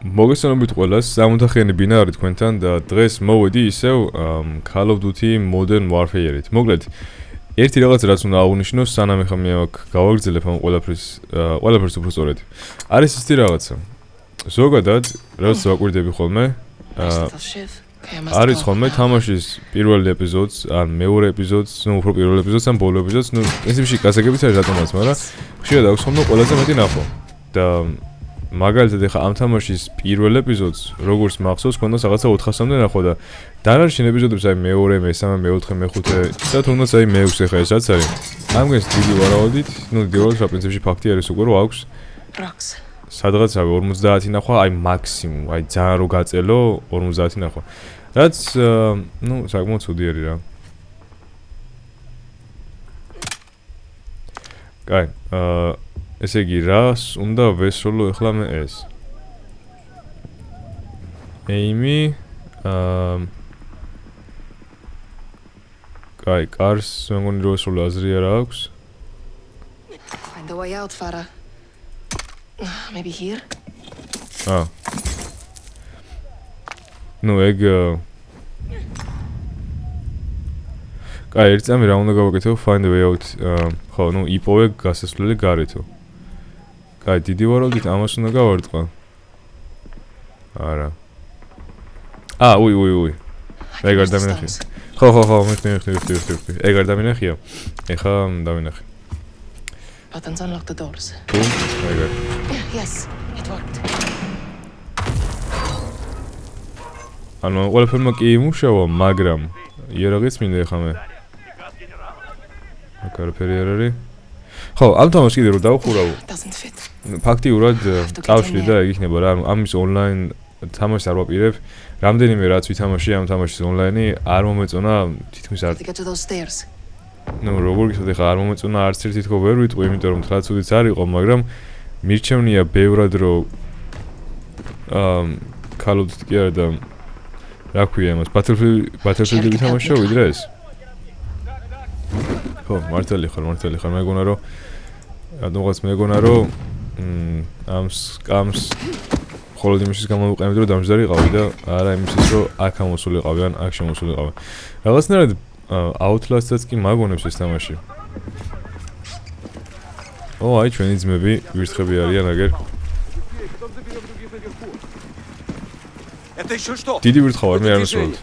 მოგესალმებით ყველას, სამოთახიანი ბინა არის თქვენთან და დღეს მოვედი ისევ Call of Duty Modern Warfare-ით. მოკლედ, ერთი რაღაც რაც უნდა აღვნიშნოს, სანამ ეხლა მე აქ გავაგრძელებ ამ ყველაფერს უფრო სწორედ. არის ისეთი რაღაცა. ზოგადად, რაც ვაკვირდები ხოლმე, არის ხოლმე თამაშის პირველ ეპიზოდს, ან მეორე ეპიზოდს, უფრო პირველ ეპიზოდს, ან ბოლო ეპიზოდს, პრინციპში გასაგებიც არის რატომაც, მაგრამ ხშირად აქვს ხოლმე ყველაზე მეტი ნახო. და მაგალითად ეხა ამ თამაშის პირველ ეპიზოდს როგორც მახსოვს ქონდა რაღაცა 400-მდე ნახო და დანარჩენ ეპიზოდებს აი მეორე, მესამე, მეოთხე, მეხუთე და თუნდაც აი მეექვსე ხა ეს რაც არის. ამგენს დიდი ვარაუდით, დიდი ვარაუდით პრინციპში ფაქტი არის უკვე რომ აქვს სადღაცა 50 ნახვა, აი მაქსიმუმ, აი ძალიან რო გაწელო 50 ნახვა. რაც საკმაოდ ცუდი არის რა. კაი, ესე იგი, რას უნდა ვესროლო ეხლა მე ეს? ეიმი, კაი, კარს მე მგონი რომ ვესროლო აზრი არ აქვს. Find a way out, Farah. Maybe here? ეგ კაი, ერთ წამი რა უნდა გავაკეთო? Find a way out. ხო, იპოვე გასასვლელი გარეთო. კაი, დიდი ვარაუდით ამას უნდა გავარტყა. არა. უი. ეგ არ დამინახია. ხო, მიხდი. ეგ არ დამინახია. ეხა დავინახე. Buttons unlock the doors. ეგ. Yes, it worked. ანუ ყველაფერმა კი იმუშავა, მაგრამ იერაღიც მინდა ეხა მე. კარფერი არ არის. ხო, ამ თამაშს კიდე რომ დავხურავ. ფაქტიურად წავშლი და ეგ იქნება რა, ანუ ამის ონლაინ თამაშს არ ვაპირებ. რამდენიმე რაც ვითამაშე ამ თამაშის ონლაინი არ მომეწონა თითქმის არ. როგორ გიხსოვთ ხა არ მომეწონა არც ერთი თქო ვერ ვიტყვი, იმიტომ რომ თრაც უდიც არ იყო, მაგრამ მირჩევნია ბევრად რომ Call of Duty კი არა და რა ქვია იმას, Battlefield ვითამაშე ვიდრე ეს. ხო, მართალი ხარ, მეგონა რომ რადგანაც მეგონა რომ ამ სკამს მხოლოდ იმისთვის გამოვიყენებდი რომ დამჯდარიყავი და არა იმისთვის რომ აქ ამოსულიყავი ან აქ შემოსულიყავი. რაღაცნაირად Outlast-საც კი მაგონებს ეს თამაში. აი ჩვენი ძმები ვირთხები არიან აგერ. დიდი ვირთხავ არ მე არ მოსულობ.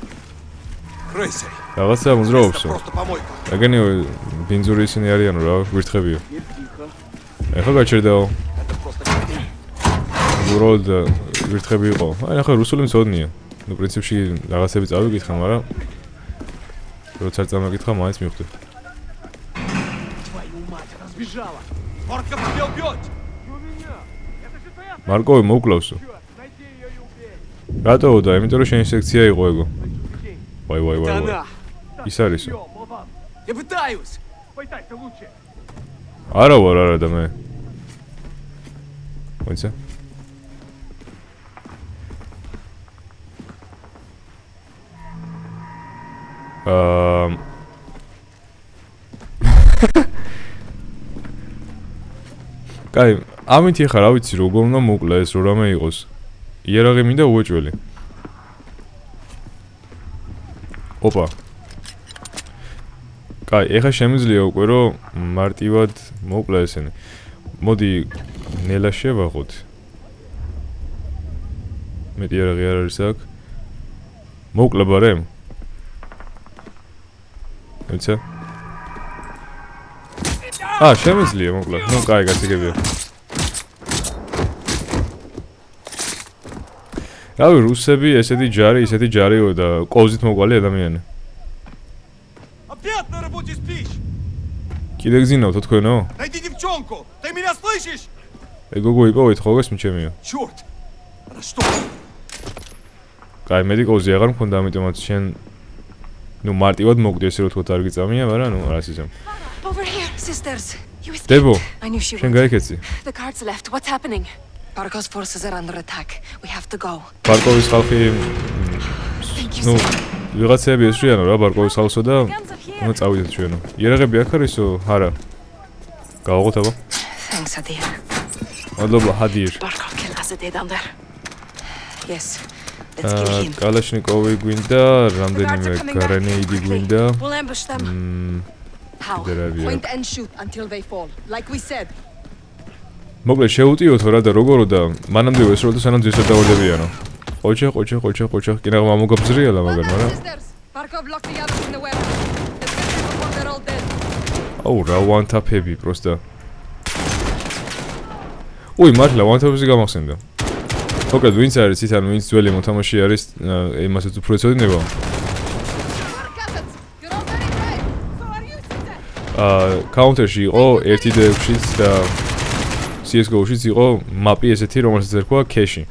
რაღაცა მოძრაობსო. ეგენი ბინძური ისინი არიანო რა, ვირთხებიო. ეხლა გაჩერდაო. უბრალოდ ვირთხები იყო. აი ახლა რუსული მწოდნია. პრინციპში რაღაცები წავიკითხა, მაგრამ როცა წამაკითხა, მაინც მივხვდი. მარკოვი მოუკლავსო. რატო და იმიტომ რომ შენი სექცია იყო ეგო. ვაი. ის არისო. არა და მე. მოიცა. კაი, ამით ეხა რა ვიცი როგორ უნდა მოკლა ეს რო რამე იყოს. იერაღი მინდა უეჭველი. ოპა. კაი, ეხა შემიძლია უკვე რომ მარტივად მოკლა ესენი. მოდი ნელა შევაღოთ. მეტი იერაღი არ არის აქ. მოკლა ბარემ. ვიცი? შემიძლია მოკლა. კაი, გასაგებია. რავი, რუსები ესეთი ჯარიო და კოვზით მოყვალი ადამიანი. კიდე გძინავთო თქვენო? ეგოგო იპოვეთ ხო გესმით ჩემიო? კაი, მედი კოვზი აღარ მქონდა, ამიტომაც შენ მარტივად მოკვდი ესე რომ თქვათ არ გიწამია, მაგრამ რას ისე. დებო, შენ გაიქეცი. Barkov's forces are under attack. We have to go. Barkov's ხალხი ვიღაცები ესრიანო რა Barkov's ხალხსო და უნდა წავიდეთ ჩვენო. იერაღები აქ არისო? არა. გავაღოთ აბა. Thanks, Hadir. მადლობა, Hadir. Barkov killed us down there. Yes. Let's kill him. კალაშნიკოვი გვინდა, რამდენიმე გრენეიდი გვინდა. We'll ambush them. How? Point and shoot until they fall, like we said. მოკლედ შეუტიოთ რა და როგორ და მანამდე ესროლო სანამ ძირს დავარდებიანო. ყოჩა, კიდევ მამოგაბზრიალა მაგარ, მაგრამ Barkov locked the others in the warehouse. Let's get them before they're all dead. აუ რა ვანთაფები პროსტა. უი მართლა ვანთაფებზე გამახსენდა. მოკლედ ვინც არის იცით ან ვინც ძველი მოთამაშე არის იმასაც უფრო ეცოდინება. Counter-ში იყო 1D6-იც და CS:GO-შიც იყო მაპი ესეთი, რომელსაც ერქვა Cache.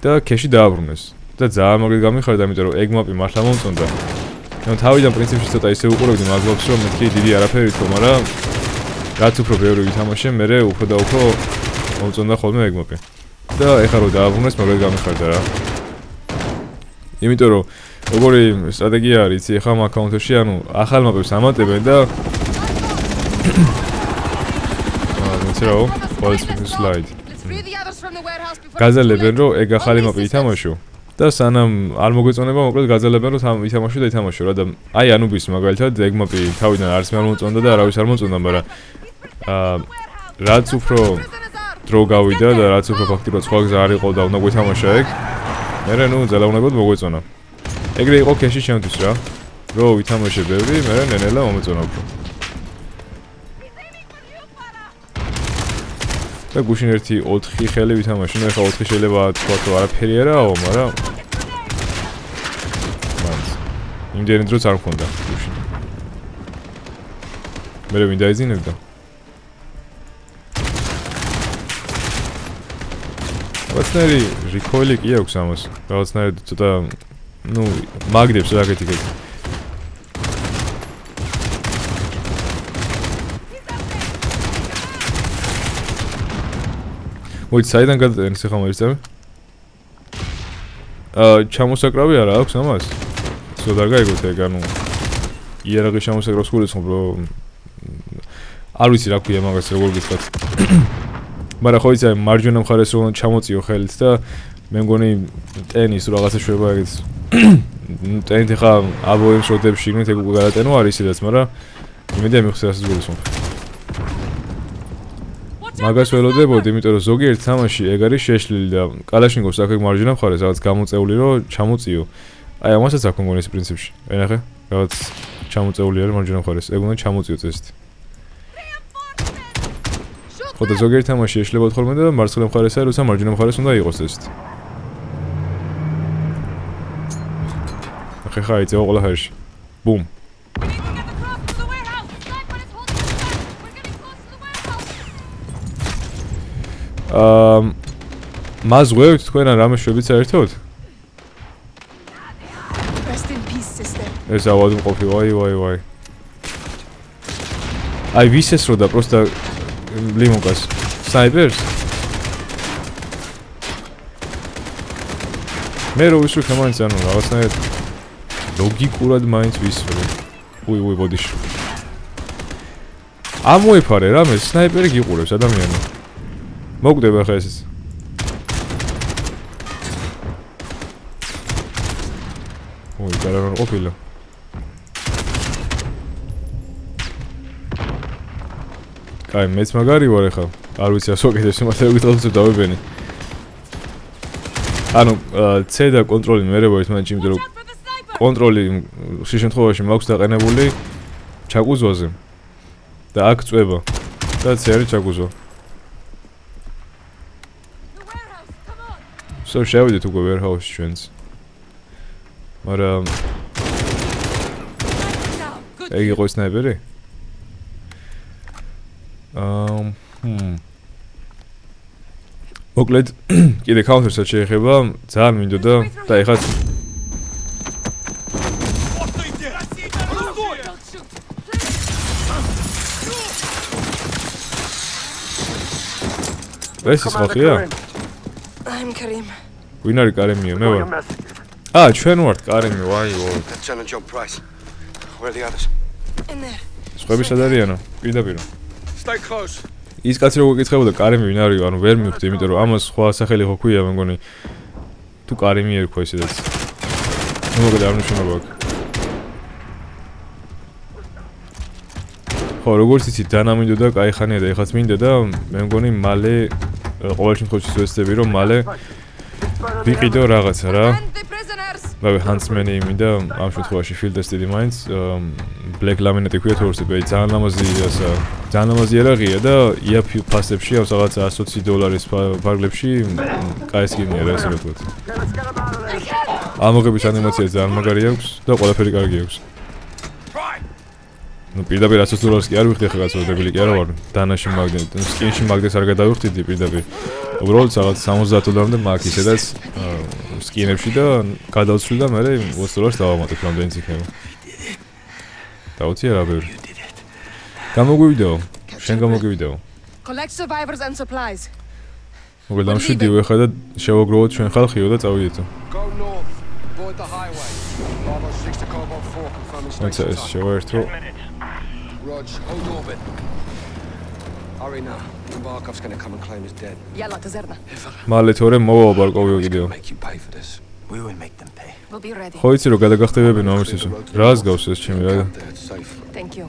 და Cache დააბრუნეს. და ძალიან მაგარი გამიხარდა, იმიტომ რომ ეგ მაპი მართლა მომწონდა. ანუ თავიდან პრინციპში ცოტა ისე უყურებდი მაგლობს, რომ მეთქი დიდი არაფერი თქო, მაგრამ რაც უფრო ბევრი ვითამაშე, მე უფრო და უფრო მომწონდა ხოლმე ეგ მაპი. და ეხლა რომ დააბრუნეს, მაგარი გამიხარდა რა. იმიტომ რომ როგორი სტრატეგია არის, იცი, ეხლა მაგ Counter-ში, ანუ ახალ მაპებს ამატებენ და Throw, false slide. გაზელებენ რომ ეგ ახალი მაპი ითამაშო და სანამ არ მოგვეწონება მოკლედ გაზელებენ რომ ითამაშო და ითამაშო რა და აი ანუბის მაგალითად ეგ მაპი თავიდან არც მე არ მომწონდა და არავის არ მომწონდა მაგრამ რაც უფრო დრო გავიდა და რაც უფრო ფაქტიურად სხვა გზა არ იყო და უნდა გვეთამაშა ეგ მე ნუ ძალაუნებოდ მოგვეწონა ეგრე იყო Cache ჩემთვის რა რო ვითამაშე ბევრი მე ნენელა მომეწონა უფრო და გუშინ ერთი 4 ხელი ვითამაშე, ნუ ეხლა 4 შეიძლება თქვა რომ არაფერი არაო, მაგრამ იმდენი დროც არ მქონდა გუშინ. მე ვინ დაიძინებდა? რაღაცნაირი recoil კი აქვს ამას. რაღაცნაირი ცოტა ნუ მაგდებს რაკეთიკეთ. მოიც საიდან გადაენის ახლა მოიწევი? ჩამოსაკრავი არა აქვს ამას? სულ არ გაიგოთ ეგ ანუ იარაღი ჩამოსაკრავს გულისხმობ რომ არ ვიცი რა ქვია მაგას როგორ გითხრათ. მაგრამ ხო იცი მარჯვენა მხარეს რომ ჩამოწიო ხელით და მე მგონი ტენის რაღაცა შვება ეგეც. ტენით ახლა აბოემს როდებს შიგნით ეგ უკვე გადატენო არის ისედაც, მაგრამ იმედია მიხსნა ასე გულისხმობ. მაგას ველოდებოდი, იმიტომ რომ ზოგიერთ თამაში ეგ არის შეშლილი და კალაშნიკოვს აქ მარჯვენა მხარეს რაღაც გამოწეული რომ ჩამოწიო. აი ამასაც აქ მგონი ეს პრინციპში. ენახე, რაღაც ჩამოწეული არის მარჯვენა მხარეს. ეგ უნდა ჩამოწიო წესით. ხო და ზოგიერთ თამაში ეშლებოდ ხოლმე და მარცხენა მხარეს არის, როცა მარჯვენა მხარეს უნდა იყოს წესით. ახლა იწევა ყველა ჰერში. ბუმ. მას ღვევით თქვენ ან რამე შვებით საერთოდ? Rest in peace, sister. ეს ავადმყოფი, ვაი. აი ვის ესროდა პროსტა ლიმონკას? სნაიპერს? მე რო ვისურვებ მაინც ანუ რაღაცნაირად ლოგიკურად მაინც ვისურვებ. უი ბოდიში. ამოიფარე რამე სნაიპერი გიყურებს ადამიანი. მოკვდება ხა ესეც. ოი, კარგად ყოფილა. კაი, მეც მაგარი ვარ ახლა. არ ვიცი ასე ვაკეთებს, მაგრამ ვიტყოდეთ დავებენი. ანუ C და კონტროლი მერე ვარ ერთმანეთში, იმიტომ რომ კონტროლი ხშირ შემთხვევაში მაქვს დაყენებული ჩაკუზვაზე. და აქ წვება. და C არის ჩაკუზვა. შევიდეთ უკვე warehouse-ში ჩვენც. მაგრამ ეგ იყო სნაიპერი? მოკლედ კიდე counter-საც შეეხება, ძალიან მინდოდა და ეხლა ეს ის ხალხია? I'm Karim. ვინ არის კარემია? მე ვარ. ჩვენ ვართ კარემი, ვაი. Lieutenant John Price. Where are the others? In there. სხვები სად არიანო? პირდაპირ. Stay close. ის კაცი როგორ გეკითხებოდა კარემი ვინ არის, ანუ ვერ მივხვდი, იმიტომ რომ ამას სხვა სახელი ხო ქვია, მე მგონი. თუ კარიმი ერქვა ისედაც. ნუ მოგდა არ ნიშნობა აქვს. ხო, როგორც იცით, დანამინდოდა, კაი ხანია და ეხაც მინდა და მე მგონი მალე ყოველ შემთხვევაში ვეცდები რომ მალე ვიყიდო რაღაცა რა. And the prisoners! რავი, ჰანსმენი მინდა ამ შემთხვევაში ფილდესტიდი მაინც ბლეკ ლამინეტი ქვია თორსები, ძალიან ლამაზი ერაღია და იაფ ფასებში აქვს რაღაცა $120 ფარგლებში, კაი სკინია რა ესე ვთქვათ. ამოღების ანიმაცია ძალიან მაგარი აქვს და ყველაფერი კარგი აქვს. ნუ პირდაპირ $100 კი არ ვიხდი ხა გაწოდებული კი არა ვარ. დანაში მაგდენ, სკინში მაგდეს არ გადავიხდიდი პირდაპირ. უბრალოდ რაღაც $70-მდე მაქვს ისედაც სკინებში და გადავცვლი და მე $20 დავამატებ რამდენიც იქნება. დაუცი რა ბევრი. გამოგვივიდეო. შენ გამოგვივიდეო. Collect survivors and supplies. მოგეთ ამშვიდიო ეხლა და შევაგროვოთ ჩვენ ხალხიო და წავიდეთო. Go north. Avoid the highway. 506 to Cobalt 4 confirming რაცა ეს station. შევაერთო. Rog, hold orbit. Hurry now. Barkov's gonna come and claim he's dead. Yalla, Tazerna. მალე თორე მოვა ბარკოვიო კიდეო. Make you pay for this. We will make them pay. We'll be ready. ხო იცი რომ გადაგახტებებინო ამისთვის. რას გავს ეს ჩემი რა. It's safe. Thank you.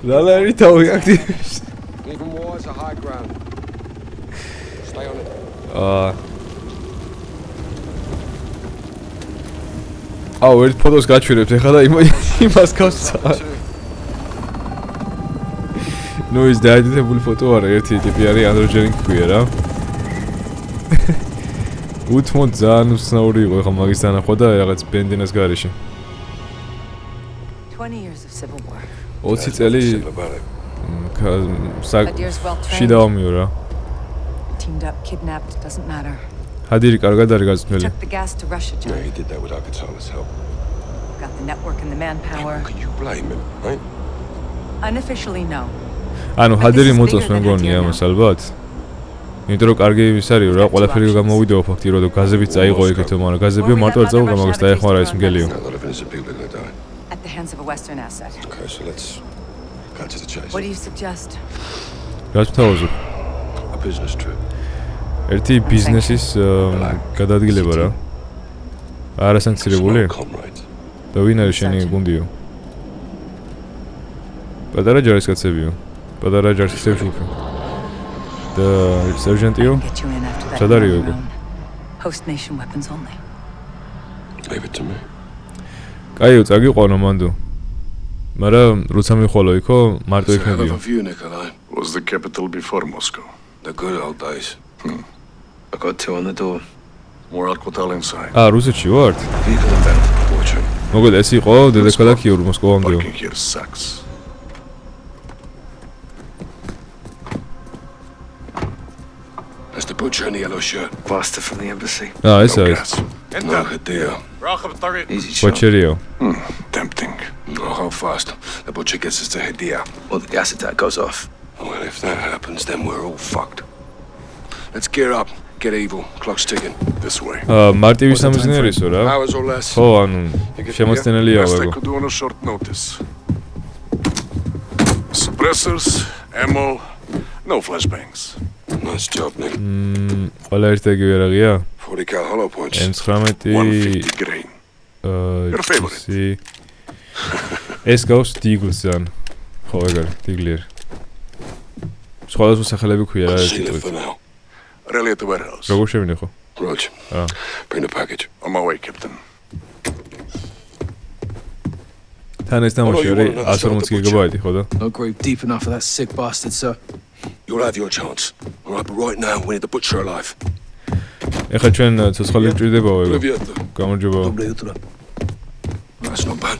რა არის თავიაქტივებს. Even more is a high ground. Stay on it. აუ ერთ ფოტოს გაჩვირებთ ეხლა და იმას გავსწა. ნუ ის დაედიტებული ფოტო არა, ერთი ტიპი არის ანდროჯენიკ ქვია რა. უთმოდ ძალიან უცნაური იყო ეხლა მაგის დანახვა და რაღაც ბენდინას გარეშე. 20 years of civil war. 20 წელი Hadir's well შიდა trained. ომიო რა. Teamed up, kidnapped, doesn't matter. ჰადირი კარგად არის გაწმელი. Took the gas to Russia, Yeah, John. he did that with Al-Qatar's help. Got the network and the manpower. How can you blame him, right? Unofficially, no. ანუ ჰადირი მოწონს მე მგონი ამას ალბათ. იმიტომ რომ კარგი ის არის რა, ყველაფერი გამოვიდეო ფაქტი რომ გაზებით წაიღო იქეთო, მაგრამ გაზებიო მარტო არ წაიღო, მაგას დაეხმარა ეს მგელიო. A lot of innocent people are gonna die. At the hands of a Western asset. Okay, so let's cut to the chase. What do you suggest? რას ვთავაზობ? A business trip. ერთი ბიზნესის გადადგილება რა. არასანქცირებული Comrades. და ვინ არის შენი გუნდიო? პატარა ჯარისკაცებიო. პატარა ჯარისკაცები ჯგუფი. და სერჟანტიო? Get you in after that. Sadar normal yok. round. Host nation weapons only. Leave it to me. კაიო, წაგიყვანო მანდო. მაგრამ როცა მიხვალო იქო, მარტო It's a hell of იქნებიო. a view, Nikolai. Was the capital before Moscow? The good old days. I got two on the door. More Al-Qatar inside. რუსეთში ვართ? Vehicle inbound. Fortune. მოგეთ ეს იყო დედაქალაქი მოსკოვამდეო. Parking here sucks. That's the butcher in the yellow shirt. Bastard from the embassy. ეს No არის. gas. No idea. Easy shot. ბოჩერიო. Tempting. Oh, how fast? The butcher gets us to Hadia. Well, the gas attack goes off. Well, if that happens, then we're all fucked. Let's gear up. Get evil. Clock's ticking. This way. მარტივი სამიზნეებისო რა. Hours or less. ხო, ანუ შემოწნენელია Best I ვეგო. could do on a short notice. Suppressors, ammo, no flashbangs. Nice job, Nick. ყველა ერთგივე რაღია? 40 cal hollow points. M19 150 grain. Your favorite. ეს გავს დიგლს ან. ხო, ეგარი, დიგლიერ. სხვადასხვა სახელები ქვია რა ეს See you for ტიპი. now. Rally at the warehouse. როგორ შევინე ხო? Rog. Ah. Bring the package. On my way, Captain. თან ეს თამაში არის 140 გიგაბაიტი, ხო და? No grave deep enough for that sick bastard, sir. You'll have your chance. All right, but right now we need the butcher alive. ეხლა ჩვენ ცოცხალი გჭირდებაო ეგო. Привет. გამარჯობა. Доброе утро. That's not bad.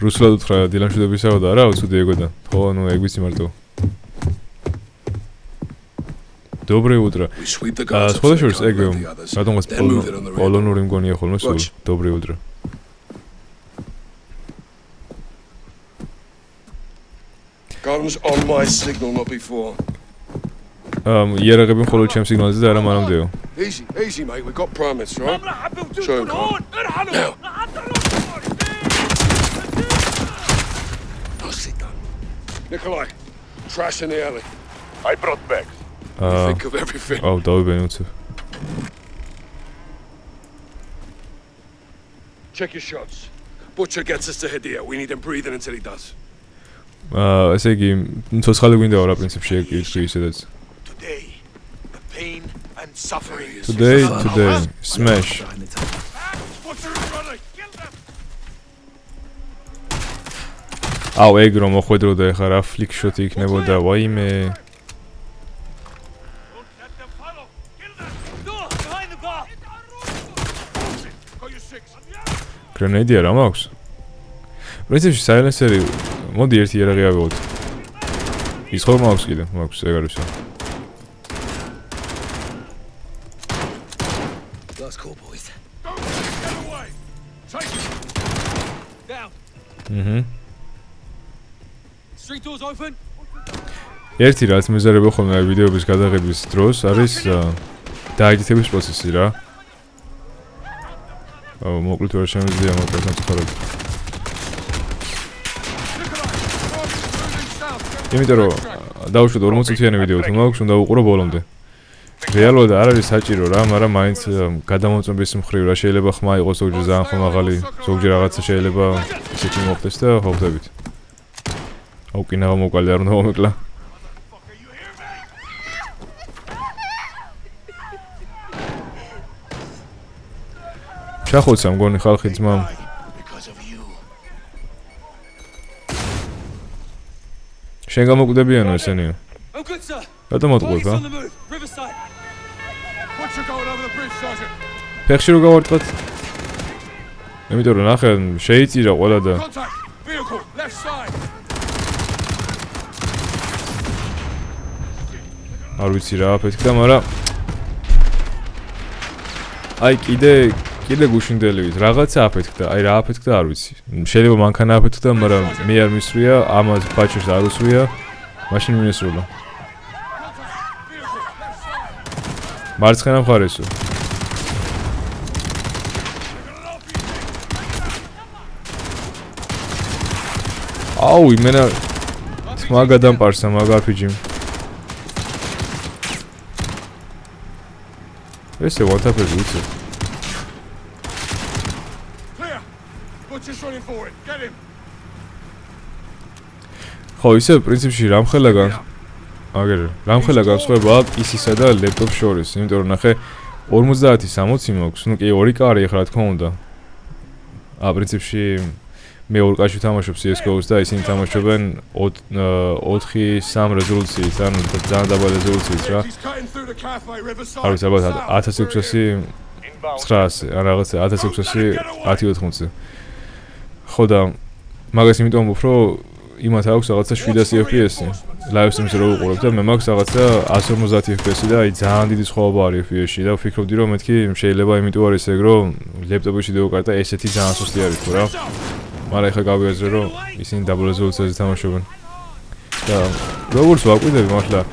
რუსულად უთხრა დილამშვიდობისაო და რა უცუდი ეგოდა. ხო, ნუ ეგ ვიცი მარტო. Доброе утро. We sweep the guards. სხვა შორის ეგ the others. რატომღაც Then move it on the radar. პოლონური მგონია ხოლმე სულ. Roger. Доброе утро. Guns on my signal, not before. იარაღები მხოლოდ ჩემ სიგნალზე და არა მანამდეო. Easy, easy, mate. We've got permits, right? Show him, Carl. Now. Nicely done. Nikolai, trash in the alley. I brought bags. Think of everything. აუ დავიბენი უცებ. Check your shots. Butcher gets us to Hadir. We need him breathing until he does. ესე იგი, ცოცხალი გვინდა რა პრინციპში ეკითხი ისედაც. Today, the pain and suffering is Today, smash. Butcher is running. Kill them. აუ ეგ რომ მოხვედროდა ეხლა რა ფლიკ შოტი იქნებოდა, ვაიმე. Don't let them follow. Kill them. Door behind the bar. Got your six. გრენეიდი არა მაქვს? პრინციპში საილენსერი მოდი ერთი იარაღი ავიღოთ. ის ხომ მაქვს კიდე, მაქვს ეგ არის. Last call, boys. Don't get away. Take it. Down. Street doors open. ერთი რაც მეზარება ხოლმე აი ვიდეოების გადაღების დროს არის დაედიტების პროცესი რა. აუ მოკლედ ვერ შემიძლია მოკლედ სამწუხაროდ. იმიტომ რომ დავუშვათ 40 წუთიანი ვიდეო თუ მაქვს უნდა უყურო ბოლომდე. რეალურად არ არის საჭირო რა, მაგრამ მაინც გადამოწმების მხრივ რა შეიძლება ხმა იყოს ზოგჯერ ძალიან ხომ მაღალი, ზოგჯერ რაღაცა შეიძლება ისეთი მოხდეს და ხოვდებით. აუ კინაღა მოკალე არ უნდა მომეკლა. ჩახოცა მგონი ხალხი ძმამ. Because of you. შენ გამოკვდებიანო ესენიო. I'm good, sir. რატომ მოტყუებ Police ა? on the move. Riverside. Butcher going over the bridge, Sergeant. ფეხში რო გავარტყათ. იმიტომ რომ ნახე შეიწირა ყველა და Contact. Vehicle. Left side. არ ვიცი რა აფეთქდა, მაგრამ აი კიდე გუშინდელივით რაღაცა აფეთქდა, აი რა აფეთქდა არ ვიცი. შეიძლება მანქანა აფეთქდა, მაგრამ მე არ მისვრია, ამას ბაჭერს არ უსვია, მაშინ მინისრულა. მარცხენა მხარესო. აუ, იმენა თმა გადამპარსა მაგ RPG-მ. ესე ვატაფები უცე. Clear. Butcher's running forward. Get him. ხო, ისე პრინციპში რამხელა განსხვავება PC-სა და ლეპტოპს შორის, იმიტომ რომ ნახე 50-60 მაქვს, ნუ კი ორი კარი ახლა რა თქმა უნდა. პრინციპში მე ორ კაცში თამაშობ CS:GO-ს და ისინი თამაშობენ 4:3 რეზოლუციით, ან ძალიან დაბალი რეზოლუციით რა. He's cutting through the cafe, Riverside. არის ალბათ 1600 900 ან რაღაცა 1600 1080-ზე. ხო და მაგას იმიტომ უფრო იმათ აქვს რაღაცა 700 FPS-ი. Live streams რო უყურებ და მე მაქვს რაღაცა 150 FPS-ი და აი ძალიან დიდი სხვაობა არის FPS-ში და ვფიქრობდი რომ მეთქი შეიძლება იმიტომ არის ეგ რომ ლეპტოპის ვიდეო კარტა ესეთი ძალიან სუსტი არის თუ რა. მაგრამ ეხლა გავიაზრე რომ ისინი დაბლ რეზოლუციაზე თამაშობენ. და როგორც ვაკვირდები მართლა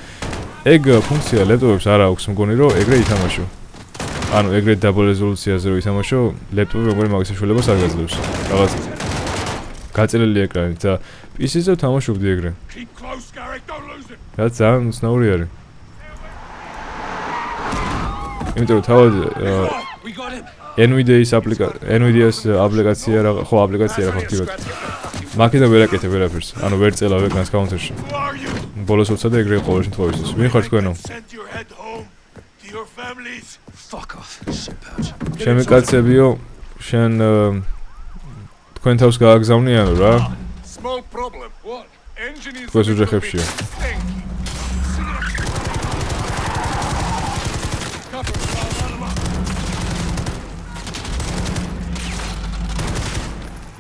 ეგ ფუნქცია ლეპტოპებს არ აქვს მგონი რომ ეგრე ითამაშო. ანუ ეგრე დაბლ რეზოლუციაზე რო ითამაშო, ლეპტოპი მგონი მაგის საშუალებას არ გაძლევს. რაღაც გაწერილი ეკრანი და PC-ზე თამაშობდი ეგრე. Keep close, Garrick. Don't lose him. რაც ძალიან უცნაური არის. იმიტომ რომ თავად We got him. NVIDIA-ის აპლიკაცია რა ხო აპლიკაცია რა ფაქტიურად. მაკეთა ვერ აკეთებ ვერაფერს. ანუ ვერ წელავ ეკრანს კაუნტერში. Who are you? ბოლოს ვცადე ეგრე ყოველ შემთხვევაში. ვინ ხარ თქვენო? Send your head home to your families. Fuck off. Shit pouch. ჩემი კაცებიო, შენ თქვენ თავს გააგზავნიანო რა. Small problem. What? Engineers. თქვენს ოჯახებშია.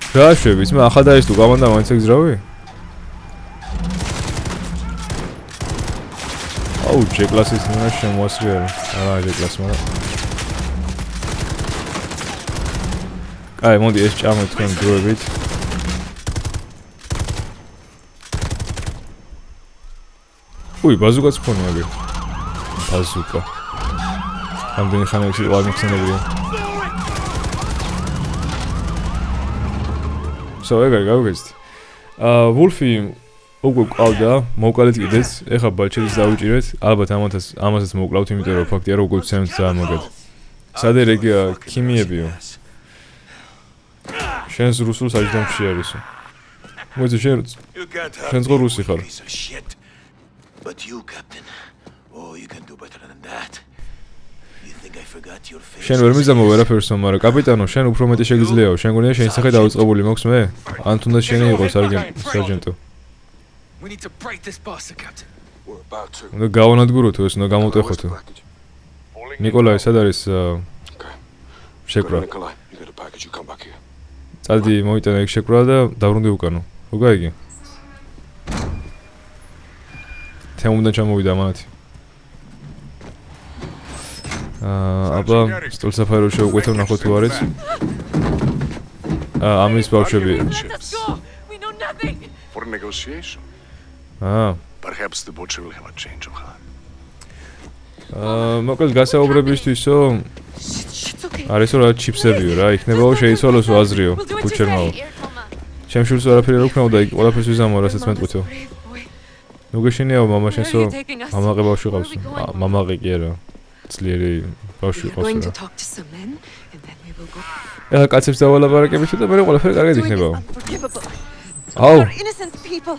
რა შვების, მე ახლა დაის თუ გამანდა მაინც ეგზრავი? აუ, ჯეკლასის მინა შემოასრია. არა, ჯეკლას მაგრამ. აი, მოდი ეს ჭამო თქვენ დროებით. უი, ბაზუკაც ხონი აგე. ბაზუკა. ამდენი ხანებში ვარ მიხსენებია. ეგ არის გავიგეცით. ვულფი უკვე ყავდა, მოვკალეთ კიდეც, ეხა ბაჩეlis დავიჭირეთ, ალბათ ამასაც მოვკლავთ, იმიტომ რომ ფაქტია რომ უკვე ცემს დაამოგეთ. სადე ეგ ქიმიებიო. შენს რუსულს აჯდამში არისო. მოიძე შენს ხო რუსი ხარ? But you, Captain. Oh, you can do better than that. You think I forgot your face? შენ ვერ მიზამო ვერაფერსო, მაგრამ კაპიტანო, შენ უფრო მეტი შეგიძლიაო. შენ გონია შენი სახე დაუწყებული მაქვს მე? ან თუნდაც შენი იყო სარგენტო. We need to break this bastard, Captain. We're about to. უნდა გავანადგუროთ ეს, უნდა გამოვტეხოთ. ნიკოლაი, სად არის შეკრა? Nikolai, you got a package, you come back here. წადი მოიტანა ეგ შეკრა და დავრუნდი უკანო. როგორ იგი? თემუდან ჩამოვიდა მათი. აბა, სტოლსაფარო შეუკვეთა ნახოთ თუ არის. ამის ბავშვები. Let's go! We know nothing! For negotiation. Perhaps the butcher will have a change of heart. მოკლედ გასაუბრებისთვისო Shit's okay. არის რა ჩიპსებიო რა, იქნებაო შეიცვალოსო აზრიო ბუჩერმაო. ჩემ შულს არაფერი არ უქნაო და იქ ყველაფერს ვიზამო, რასაც მეტყვითო. ნუ გეშინიაო მამა შენსო, მამაყე ბავშვი ყავს. მამაყე კი არა. ძლიერი ბავშვი ყავს Going to რა. talk to some men, and then we will go. ეხლა კაცებს დავალაპარაკებით და მე ყველაფერი კარგად იქნებაო. Unforgivable. აუ, We're innocent people.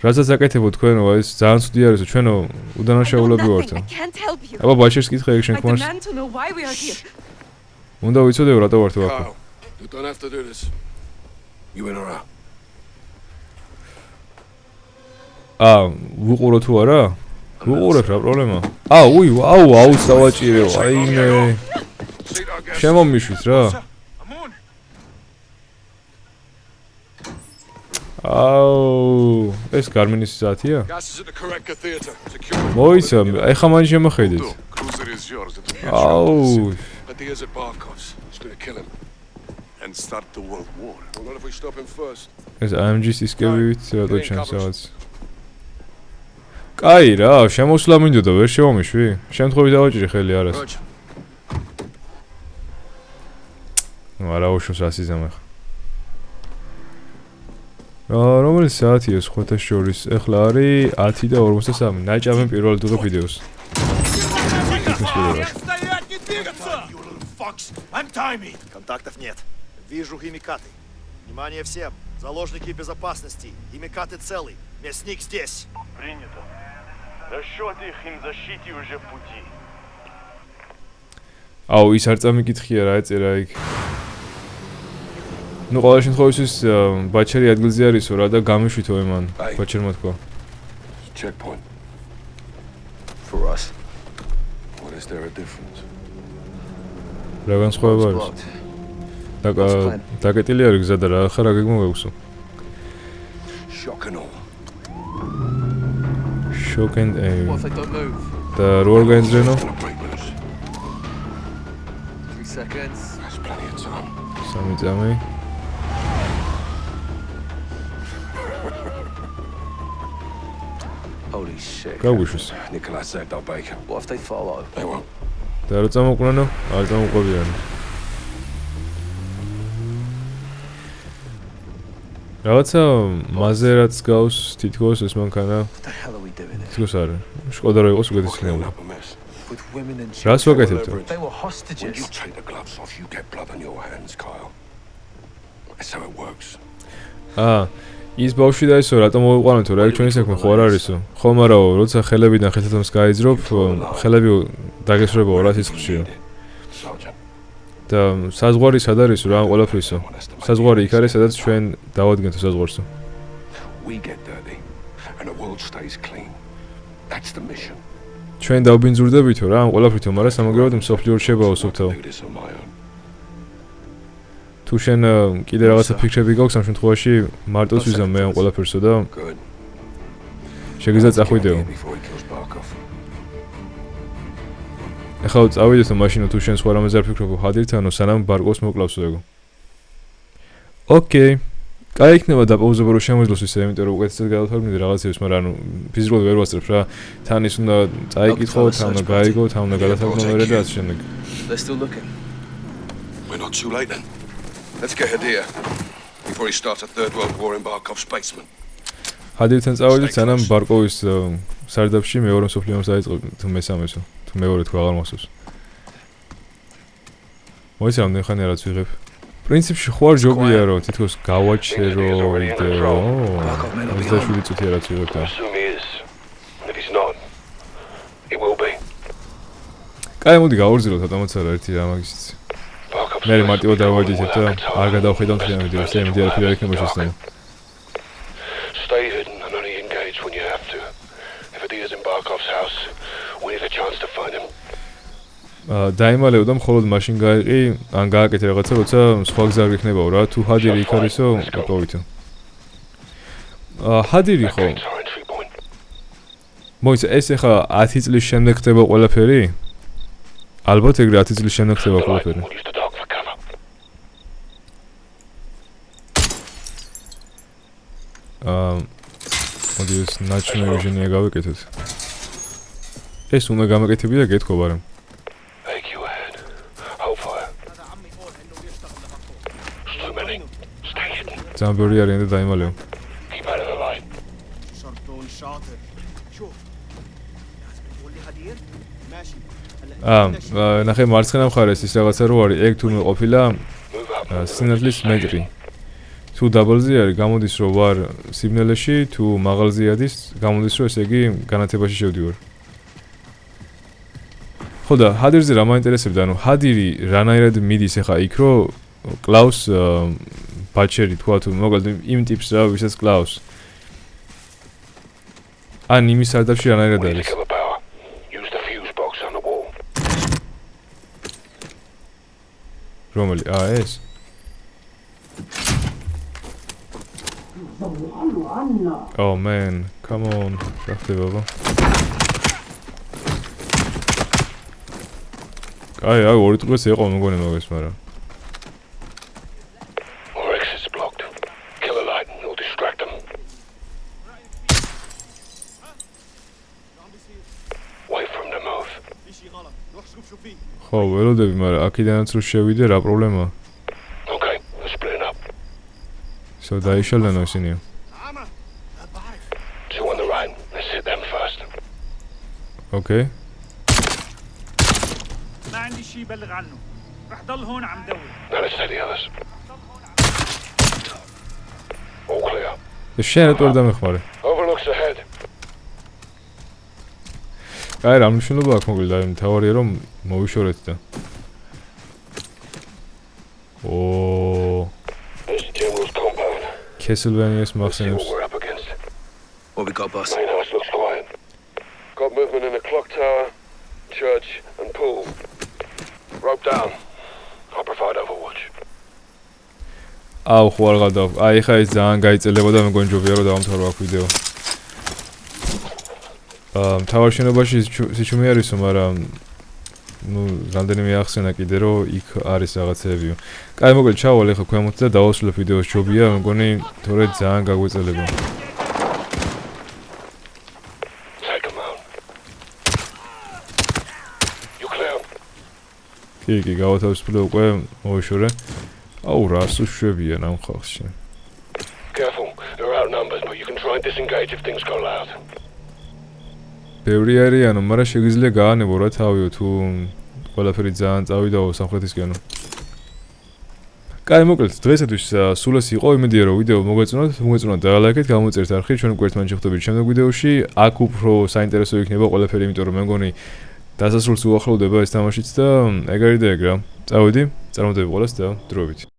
რასაც აკეთებო თქვენო, ეს ძალიან ცუდი არისო, ჩვენო უდანაშაულები ვართ. I can't help you. აბა ბაჩერს კითხე ეგ შენ I ხმარს. demand to know why we are here. უნდა ვიცოდეო რატო ვართ აქ. Carl, you don't have to do this. You in or out? ვუყურო თუ არა? ვუყურებ რა პრობლემა? აუ, დავაჭირეო, აიმე. შემომიშვით რა. I'm on. აუ, ეს გარმინის საათია? Gas is at the Koreka Theatre. Secure. მოიცა, ეხა მან შემოხედეთ. Cruiser is yours. It will be აუ, Idea's at Barkov's. It's gonna kill him. and start the world war. Well, not if we stop him first. ეს AMG-ს ისკევით რატო ჩანს რაღაც. კაი რა, შემოსვლა მინდოდა, ვერ შევამიშვი? შემთხვევით დავაჭირი ხელი არას. Roger. ნუ არა უშოს ასიზამ ახლა. რომელი საათია სხვათა შორის? ეხლა არის 10 და 43. ნაჭამენ პირველად უღებ ვიდეოს. Стоять, не двигаться! You little fucks! Untie me! Контактов нет. Вижу химикаты. Внимание всем. Заложники безопасности. Химикаты целый. Мясник здесь. Принято. Расчеты их химзащите уже в пути. აუ, ის არ წამიკითხია რა ეწერა იქ. ნუ ყოველ შემთხვევაში ბაჩერი ადგილზე არისო რა და გამიშვითო ემან. ბაჩერმა თქვა. Checkpoint. For us. What is there a difference? რა განსხვავება არის? დაკეტილი არის გზა და რა ხარ რა გეგმოვექვსო. Shock and all. Shock and awe. What if they don't move? და რო არ გაენძრენო? Gonna break with us. 3 seconds. That's plenty of time. 3 წამი. Holy shit. გაგვიშვის. Nikolai saved our bacon. What if they follow? They won't. და რა წამოყვანო? არ წამოყვებიან. რაღაცა მაზერაც გავს თითქოს ეს მანქანა. What the hell are we doing here? თითქოს არა. შკოდა რო იყოს უკეთესი Clean იქნებოდა. up a mess. With women and რას children. ვაკეთებთ? They were When hostages. you take the gloves off, you get blood on your hands, Kyle. That's how it works. ის ბავშვი და ისო რატომ მოვიყვანოთ რა იქ ჩვენი საქმე ხო არ არისო? ხო, მარაო, როცა ხელებიდან ხელთათმს გაიძრობ, ხელები დაგესრებაო რა სიცხეშიო. Sergeant. და საზღვარი სად არის რა ამ ყველაფრისო? საზღვარი იქ არის, სადაც ჩვენ დავადგენთ საზღვარსო. We get dirty, and the world stays clean. That's the mission. ჩვენ დავბინძურდებითო რა ამ ყველაფრითო, მაგრამ სამაგეროდ მსოფლიო რჩებაო სოფთავ. Do this on my own. თუ შენ კიდე რაღაცა ფიქრები გაქვს ამ შემთხვევაში მარტოს ვიზამ მე ამ ყველაფერსო და Good. შეგიძლია წახვიდეო. Before he kills Barkov. ეხლა წავიდეთო მაშინო თუ შენ სხვა რამეზე არ ფიქრობ ჰადირთანო სანამ ბარკოს მოკლავსო ეგო. ოკეი. კაი იქნება დაპაუზებო რომ შემოძლოს ისე, იმიტომ რომ უკეთესად გადავთვალებინე რაღაცებს, მაგრამ ანუ ფიზიკურად ვერ ვასწრებ რა. თან ის უნდა წაიკითხო, თან უნდა გაიგო, თან უნდა გადათვალო მერე და ასე შემდეგ. They're still looking. We're not too late then. Let's get Hadir. before he starts a third world war in Barkov's basement. ჰადირთან წავედით სანამ ბარკოვის სარდაფში მეორე მსოფლიო ომს დაიწყო თუ მესამესო თუ მეორე თუ აღარ მოსავს. მოიცი რამდენი ხანი რაც ვიღებ. პრინციპში ხო არ ჯობია რომ თითქოს გავაჩერო ვიდეო. 27 წუთი რაც ვიღებ და. Assume he is. If he's not, he will be. კაი მოდი გავურძილოთ ავტომატურად ერთი რამაგისიც. Barkov's მე მარტივად დავაჯერებ და არ გადავხედავ მთლიან ვიდეოს, მე მიდიარ ფილარი იქნება შესწავლო. Stay hidden and only engage when you have to. If it is in Barkov's house, we need a chance to find him. დაიმალეო და მხოლოდ მაშინ გაიყი, ან გააკეთე რაღაცა, როცა სხვა გზა არ გექნებაო რა, თუ ჰადირი იქ არისო, გაყოვითო. ჰადირი ხო? მოიცა ეს ახლა 10 წლის შემდეგ ხდება ყველაფერი? ალბათ ეგრე 10 წლის შემდეგ ხდება ყველაფერი. We'll use the dog for cover. მოდი ეს ნაჩვენე ვიჟინია გავეკეთოთ. ეს უნდა გამეკეთები და გეთქვა ბარემ. AQ ahead. Hold fire. Too many. Stay hidden. ძალიან ბევრი არიან და დაიმალეო. Keep out of the light. شرطون شاطر شوف لازم تقول لي هدير ماشي ნახე მარცხენა მხარეს ის რაღაცა რო არის, ეგ თურმე ყოფილა Move up. სინათლის მეტრი. თუ დაბლზე არის, გამოდის რომ ვარ სიგნალში, თუ მაღალზე ადის, გამოდის რომ ესე იგი განათებაში შევდივარ. ხო და ჰადირზე რა მაინტერესებდა, ანუ ჰადირი რანაირად მიდის ახლა იქ რომ კლაუს ბაჩერი თქვა თუ მოკლედ იმ ტიპს რა ვისაც კლაუს. ან იმის სარდაფში რანაირად We need to არის. kill the power. Use the fuse box on the wall. რომელი? ეს. Oh man, come on. Rafte baba. აი, ორი ტყუს ეყო მეგონი მაგას, მაგრამ. Our exit's blocked. Kill the light and it'll distract them. Wait for him to move. في شيء غلط روح شوف فيه ხო, ველოდები, მაგრამ აქიდანაც რო შევიდე, რა პრობლემაა? Okay, we're splitting up. დაიშალენო ისინი. عامة بعرف Two on the right. Let's hit them first. Okay. ما عندي شي بلغ عنه رح ضل هون عم دور Now let's take the others. All clear. შენ რატო დამეხმარე? Overlooks ahead. აი, რა მნიშვნელობა აქვს მოკლედ, აი, მთავარია რომ მოვიშორეთ და. There's the general's compound. Castlevania-ს Let's see მახსენებს. what we're up against. What we got, boss? Main house looks quiet. Got movement in the clock tower, church, and pool. Rope down. I'll provide overwatch. აუ, ხო არ გადავ. აი, ხა ის ძალიან გაიწელებოდა, მეგონი ჯობია რომ დავამთავრო აქ ვიდეო. მთავარ შენობაში სიჩუმე არისო, მაგრამ ну, რამდენიმე ახსენა კიდე რომ იქ არის რაღაცეებიო. კაი, მოკლედ ჩავალ ახლა ქვემოთ და დავასრულებ ვიდეოს ჯობია, მეგონი თორე ძალიან გაგვეწელებო. Take them out. You clear? კი, გავათავისუფლე უკვე მოვიშორე. აუ, რას უშვებიან ამ ხალხში. Careful. They're outnumbered, but you can try and disengage if things go loud. ბევრი არიანო, მაგრამ შეგიძლია გაანებო რა თავიო თუ ყველაფერი ძალიან წავიდაო სამხრეთისკენო. კაი, მოკლედ, დღეისათვის სულ ეს იყო, იმედია რომ ვიდეო მოგეწონათ და ლაიქეთ, გამოწერთ არხი, ჩვენ უკვე ერთმანეთს შეხვდებით შემდეგ ვიდეოში. აქ უფრო საინტერესო იქნება ყველაფერი, იმიტომ რომ მე მგონი დასასრულს უახლოვდება ეს თამაშიც და ეგ არის და ეგ რა. წავედი, წარმოდები ყველას და დროებით.